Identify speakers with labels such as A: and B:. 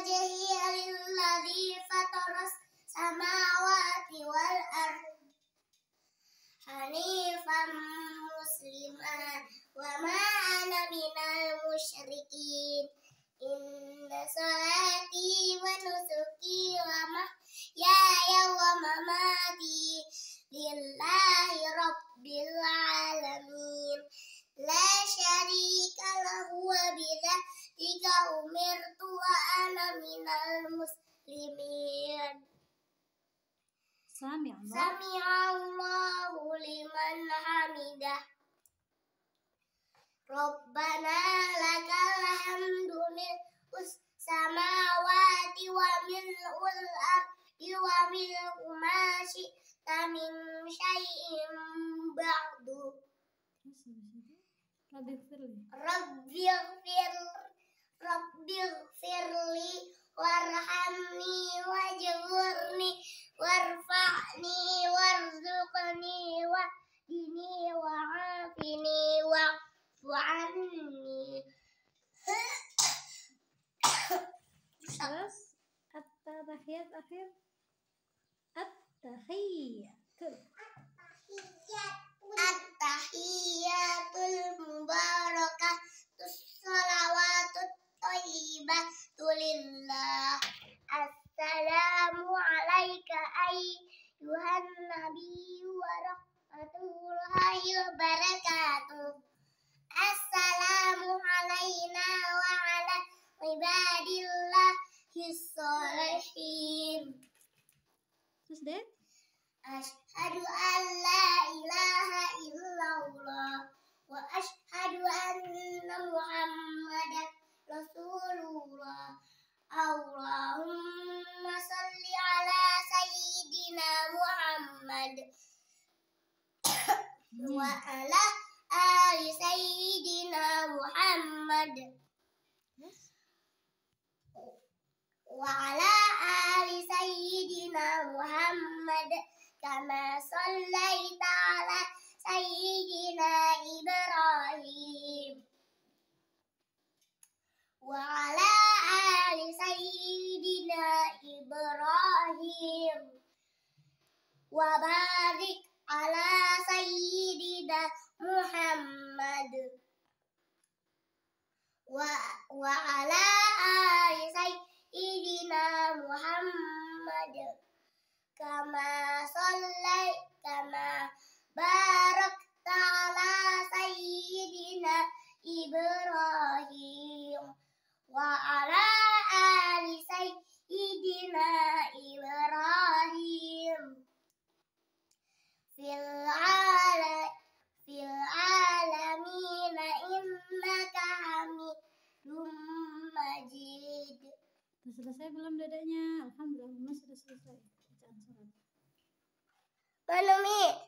A: wajhiya lilladzi fataras samawati wal ardh hanifan musliman wa ma ana minal musyrikin. Inna salati wa nusuki wa mahyaya wa mamati lillahi rabbil alamin la syarika lahu wa bidzalika umirtu wa ana minal muslimin. Sami'allahu liman hamidah. Rabbana lakal hamdu mil'us samawati wa mil'ul ardi wa mil'u ma syi'ta min syai'in ba'du. Rabbighfirli warhamni wajburni warfa'ni warzuqni wahdini wa'afini wa'fu anni.
B: Terus at-tahiyat akhir.
A: At-tahiyatul mubarakatus shalawatut thayyibatu lillah. Assalamu alayka ayyuhan nabiyyu wa rahmatullahi wa barakatuh. Assalamu alayna wa ala ibadillahis sholihin.
B: Terus deh,
A: Asyhadu an la ilaha illallah wa asyhadu anna Muhammadan Rasulullah. Allahumma shalli ala sayyidina Muhammad wa ala ali sayyidina Muhammad wa ala ali sayyidina Muhammad kama shallaita ala sayyidina Ibrahim wa ala ali sayyidina Ibrahim wa barik ala sayyidina Muhammad wa ala ali sayyidina Muhammad kama barakta ala sayyidina Ibrahim wa ala ali sayyidina Ibrahim fil alamin innaka hamidum majid.
B: Sudah selesai belum dadanya? Alhamdulillah sudah selesai bacaan surat.
A: Belum, Mi.